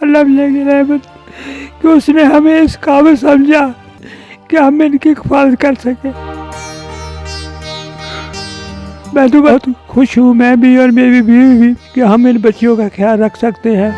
अल्लाह की रहमत कि उसने हमें इस काबिल समझा कि हम इनकी हिफाजत कर सके। मैं तो बहुत खुश हूँ, मैं भी और मेरी बीवी भी, कि हम इन बच्चियों का ख्याल रख सकते हैं।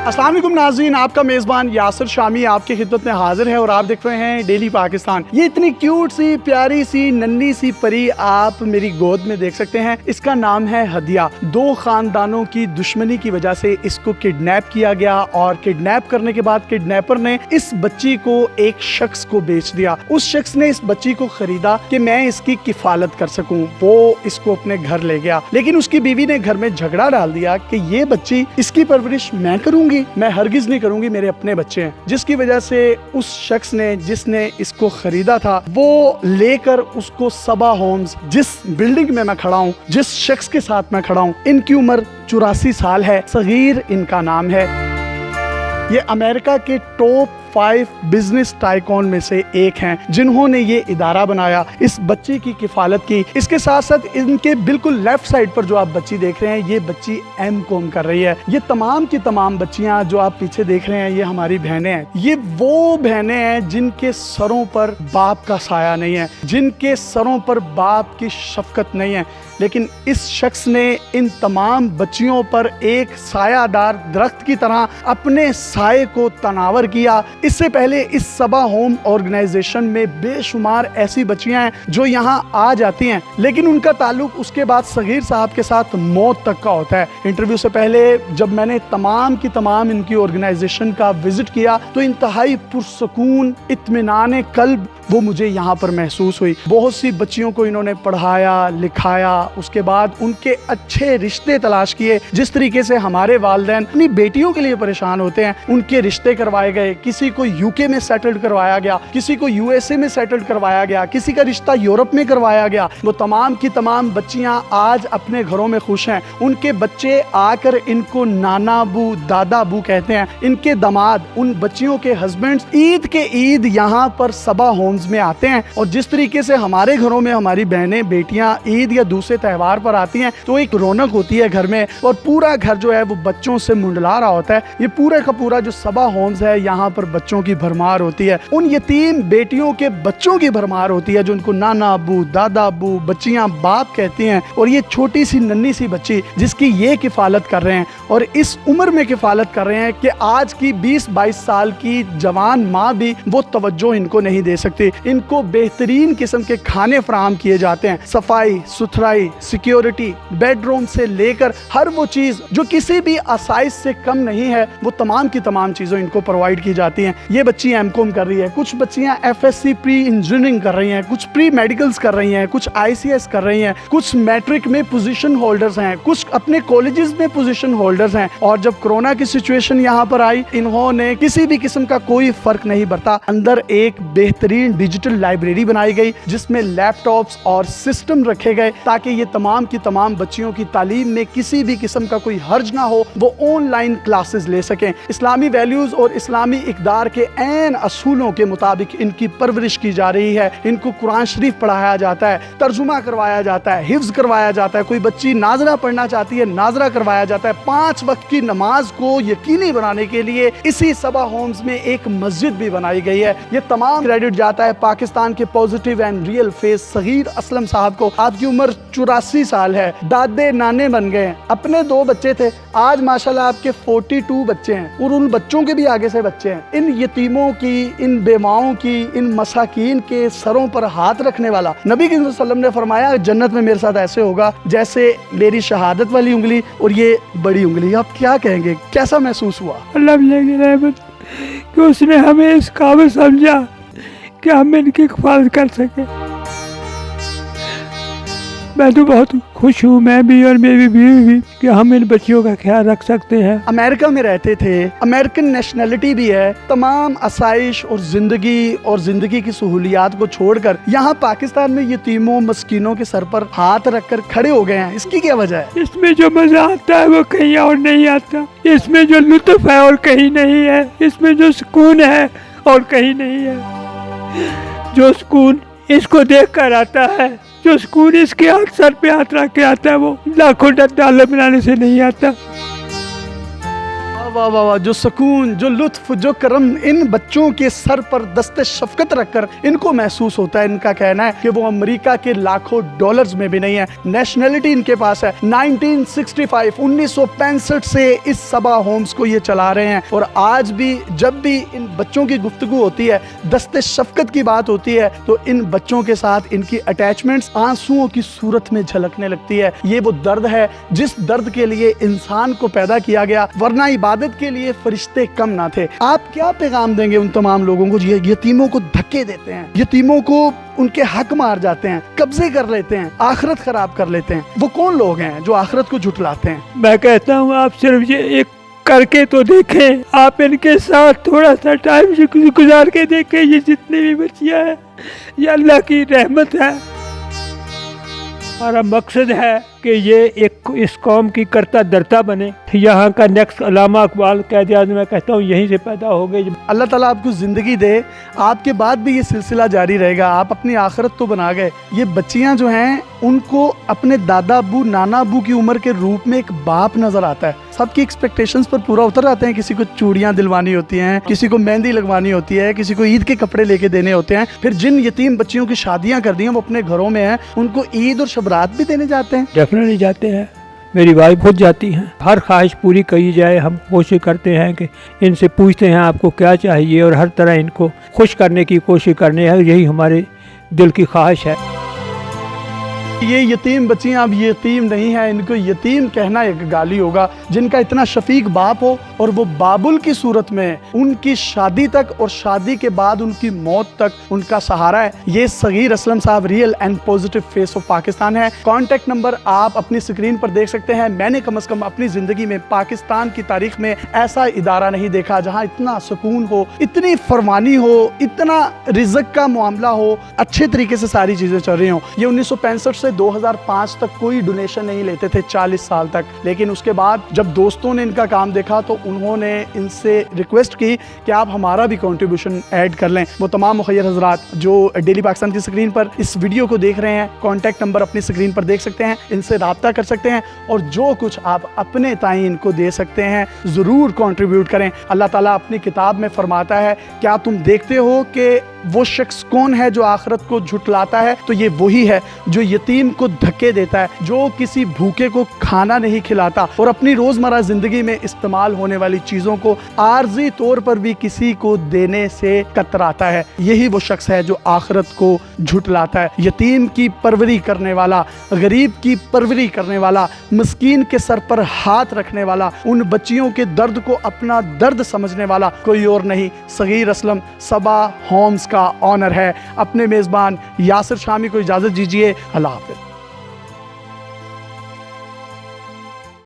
अस्सलाम वालेकुम नाज़रीन, आपका मेज़बान यासिर शामी आपकी खिदमत में हाजिर है और आप देख रहे हैं डेली पाकिस्तान। ये इतनी क्यूट सी प्यारी सी नन्ही सी परी आप मेरी गोद में देख सकते हैं। इसका नाम है हदिया। दो खानदानों की दुश्मनी की वजह से इसको किडनैप किया गया और किडनैप करने के बाद किडनैपर ने इस बच्ची को एक शख्स को बेच दिया। उस शख्स ने इस बच्ची को खरीदा कि मैं इसकी किफालत कर सकूं। वो इसको अपने घर ले गया, लेकिन उसकी बीवी ने घर में झगड़ा डाल दिया कि ये बच्ची इसकी परवरिश मैं करूंगी, मैं हरगिज नहीं करूंगी, मेरे अपने बच्चे हैं। जिसकी वजह से उस शख्स ने जिसने इसको खरीदा था वो लेकर उसको सबा होम्स, जिस बिल्डिंग में मैं खड़ा हूँ, जिस शख्स के साथ मैं खड़ा हूँ, इनकी उम्र 84 साल है, सगीर इनका नाम है। ये अमेरिका के टॉप 5 बिजनेस टाइकॉन में से एक हैं जिन्होंने ये इदारा बनाया, इस बच्ची की किफालत की। इसके साथ साथ इनके बिल्कुल लेफ्ट साइड पर जो आप बच्ची देख रहे हैं, ये बच्ची एमकॉम कर रही है। ये तमाम की तमाम बच्चियां जो आप पीछे देख रहे हैं, ये हमारी बहनें हैं। ये वो बहनें हैं जिनके सरों पर बाप का साया नहीं है, जिनके सरों पर बाप की शफकत नहीं है, लेकिन इस शख्स ने इन तमाम बच्चियों पर एक सायादार दरख्त की तरह अपने साये को तनावर किया। इससे पहले इस सबा होम ऑर्गेनाइजेशन में बेशुमार ऐसी बच्चियां हैं जो यहाँ आ जाती हैं, लेकिन उनका ताल्लुक उसके बाद सगीर साहब के साथ मौत तक का होता है। इंटरव्यू से पहले जब मैंने तमाम की तमाम इनकी ऑर्गेनाइजेशन का विजिट किया तो इंतहाई पुरसकून, इत्मीनान कल्ब वो मुझे यहाँ पर महसूस हुई। बहुत सी बच्चियों को इन्होंने पढ़ाया, लिखाया, उसके बाद उनके अच्छे रिश्ते तलाश किए। जिस तरीके से हमारे वालिदैन अपनी बेटियों के लिए परेशान होते हैं, उनके रिश्ते करवाए गए। किसी को यूके में सेटल्ड करवाया गया, किसी को यूएसए में सेटल्ड करवाया गया, किसी का रिश्ता यूरोप में करवाया गया। वो तमाम की तमाम बच्चियां आज अपने घरों में खुश हैं। उनके बच्चे आकर इनको नाना बू, दादा बू कहते हैं। इनके दामाद, उन बच्चियों के हस्बैंड्स ईद के ईद यहाँ पर सबा होम्स में आते हैं। और जिस तरीके से हमारे घरों में हमारी बहनें बेटियां ईद या दूसरे त्योहार पर आती हैं तो एक रौनक होती है घर में, और पूरा घर जो है वो बच्चों से मुंडला रहा होता है। ये पूरा का पूरा जो सबा होम्स है, यहाँ पर बच्चों की भरमार होती है। उन यतीम बेटियों के बच्चों की भरमार होती है जो उनको नाना अबू, दादा अबू, बच्चियां बाप कहती हैं। और ये छोटी सी नन्ही सी बच्ची जिसकी ये किफालत कर रहे हैं और इस उम्र में किफालत कर रहे हैं कि आज की 20-22 साल की जवान माँ भी वो तवज्जो इनको नहीं दे सकती। इनको बेहतरीन किस्म के खाने फराहम किए जाते हैं। सफाई सुथराई, सिक्योरिटी, बेडरूम से लेकर हर वो चीज जो किसी भी आसाइश से कम नहीं है, वो तमाम की तमाम चीजें इनको प्रोवाइड की जाती हैं। ये बच्ची एमकॉम कर रही है, कुछ बच्चियां एफएससी प्री इंजीनियरिंग कर रही हैं, कुछ प्री मेडिकल्स कर रही हैं, कुछ आईसीएस कर रही हैं, कुछ मैट्रिक में पोजीशन होल्डर्स हैं, कुछ अपने कॉलेजेस में पोजीशन होल्डर्स हैं। और जब कोरोना की सिचुएशन यहाँ पर आई, इन्होंने किसी भी किस्म का कोई फर्क नहीं बरता। अंदर एक बेहतरीन डिजिटल लाइब्रेरी बनाई गई जिसमें लैपटॉप्स और सिस्टम रखे गए ताकि ये तमाम की तमाम बच्चियों की तालीम में किसी भी किस्म का कोई हर्ज ना हो, वो ऑनलाइन क्लासेस ले सकें। इस्लामी वैल्यूज और इस्लामी इक़दार के ऐन असूलों के मुताबिक इनकी परवरिश की जा रही है। इनको कुरान शरीफ पढ़ाया जाता है, तर्जुमा करवाया जाता है, हिफ्ज करवाया जाता है। कोई बच्ची नाजरा पढ़ना चाहती है, नाजरा करवाया जाता है। 5 वक्त की नमाज को यकीनी बनाने के लिए इसी सबा होम्स में एक मस्जिद भी बनाई गई है। ये तमाम क्रेडिट जाता है पाकिस्तान के positive and real face Saghir Aslam साहब को। आपकी उम्र 84 साल है, दादे नाने बन गए हैं, अपने 2 बच्चे थे, आज माशाल्लाह आपके 42 बच्चे हैं और उन बच्चों के भी आगे से बच्चे हैं। इन यतीमों की, इन बेमाओं की, इन मसाकीन के सरों पर हाथ रखने वाला, नबी करीम सल्लल्लाहु अलैहि वसल्लम ने फरमाया जन्नत में मेरे साथ ऐसे होगा जैसे मेरी शहादत वाली उंगली और ये बड़ी उंगली। आप क्या कहेंगे, कैसा महसूस हुआ? अल्लाह की रहमत कि उसने हमें इस काबिल समझा कि हम इनकी हिफाजत कर सके। मैं तो बहुत खुश हूँ, मैं भी और मेरी बीवी भी, कि हम इन बच्चियों का ख्याल रख सकते हैं। अमेरिका में रहते थे, अमेरिकन नेशनलिटी भी है, तमाम आसाइश और जिंदगी की सहूलियात को छोड़कर यहाँ पाकिस्तान में यतीमों मस्कीनों के सर पर हाथ रखकर खड़े हो गए हैं। इसकी क्या वजह है? इसमें जो मजा आता है वो कहीं और नहीं आता, इसमें जो लुत्फ है और कहीं नहीं है, इसमें जो सुकून है और कहीं नहीं है। जो सुकून इसको देख कर आता है, जो सुकून इसके हाथ सर पे हाथ रख के आता है, वो लाखों डॉलर बनाने से नहीं आता। वाह वाह वाह, जो सुकून, जो लुत्फ, जो करम इन बच्चों के सर पर दस्ते शफकत रखकर इनको महसूस होता है। इनका कहना है कि वो अमेरिका के लाखों डॉलर्स में भी नहीं है। नेशनलिटी इनके पास है 1965 से इस सबा होम्स को ये चला रहे हैं। और आज भी जब भी इन बच्चों की गुफ्तगू होती है, दस्ते शफकत की बात होती है, तो इन बच्चों के साथ इनकी अटैचमेंट्स आंसुओं की सूरत में झलकने लगती है। ये वो दर्द है जिस दर्द के लिए इंसान को पैदा किया गया, वरना इबादत के लिए फरिश्ते कम ना थे। आप क्या पैगाम देंगे उन तमाम लोगों को जो यतीमों को धक्के देते हैं, यतीमों को उनके हक मार जाते हैं, कब्जे कर लेते हैं, आखिरत खराब कर लेते हैं? वो कौन लोग हैं जो आखिरत को झुठलाते हैं? मैं कहता हूँ आप सिर्फ ये एक करके तो देखें, आप इनके साथ थोड़ा सा टाइम गुजार के देखें। ये जितनी भी बच्चियाँ हैं ये अल्लाह की रहमत है। हमारा मकसद है कि ये एक इस कौम की करता दरता बने। यहाँ का नेक्स्ट अल्लामा इकबाल कैद आज़म मैं कहता हूँ यहीं से पैदा हो गए। अल्लाह ताला आपको ज़िंदगी दे, आपके बाद भी ये सिलसिला जारी रहेगा। आप अपनी आखिरत तो बना गए। ये बच्चियाँ जो हैं उनको अपने दादा अबू नाना अबू की उम्र के रूप में एक बाप नज़र आता है। सबकी एक्सपेक्टेशंस पर पूरा उतर आते हैं। किसी को चूड़ियाँ दिलवानी होती हैं, किसी को मेहंदी लगवानी होती है, किसी को ईद के कपड़े लेके देने होते हैं। फिर जिन यतीम बच्चियों की शादियाँ कर दी हैं वो अपने घरों में हैं, उनको ईद और शबरात भी देने जाते हैं। डेफिनेटली जाते हैं, मेरी वाइफ खुद जाती हैं। हर ख्वाहिश पूरी की जाए, हम कोशिश करते हैं कि इनसे पूछते हैं आपको क्या चाहिए और हर तरह इनको खुश करने की कोशिश करने हैं। यही हमारे दिल की ख्वाहिश है। ये यतीम बच्चियाँ अब यतीम नहीं है, इनको यतीम कहना एक गाली होगा। जिनका इतना शफीक बाप हो और वो बाबुल की सूरत में उनकी शादी तक और शादी के बाद उनकी मौत तक उनका सहारा है। ये सगीर असलम साहब real and positive face of Pakistan है। कॉन्टेक्ट नंबर आप अपनी स्क्रीन पर देख सकते हैं। मैंने कम से कम अपनी ज़िंदगी में पाकिस्तान की तारीख में ऐसा इदारा नहीं देखा जहाँ इतना सुकून हो, इतनी फरमानी हो, इतना रिज़्क का मामला हो, अच्छे तरीके से सारी चीज़ें चल रही हों। ये 1965 से 2005 तक कोई डोनेशन नहीं लेते थे, 40 साल तक। लेकिन उसके बाद जब दोस्तों ने इनका काम देखा तो उन्होंने इनसे रिक्वेस्ट की कि आप हमारा भी कंट्रीब्यूशन ऐड कर लें। वो तमाम मुखय्यर हजरात जो डेली पाकिस्तान की स्क्रीन पर इस वीडियो को देख रहे हैं, कॉन्टैक्ट नंबर अपनी स्क्रीन पर देख सकते हैं, इनसे रब्ता कर सकते हैं और जो कुछ आप अपने ताईं इनको दे सकते हैं ज़रूर कंट्रीब्यूट करें। अल्लाह ताला अपनी किताब में फरमाता है, क्या तुम देखते हो कि वो शख्स कौन है जो आखिरत को झुटलाता है? तो ये वही है जो यतीम को धक्के देता है, जो किसी भूखे को खाना नहीं खिलाता और अपनी रोज़मर्रा ज़िंदगी में इस्तेमाल होने वाली चीज़ों को आर्जी तौर पर भी किसी को देने से कतराता है। यही वो शख्स है जो आखिरत को झुटलाता है। यतीम की परवरी करने वाला, गरीब की परवरी करने वाला, मिस्कीन के सर पर हाथ रखने वाला, उन बच्चियों के दर्द को अपना दर्द समझने वाला कोई और नहीं, सगीर असलम सबा होम्स का ऑनर है। अपने मेज़बान यासिर शामी को इजाज़त दीजिए। अल्लाह हाफ़िज़।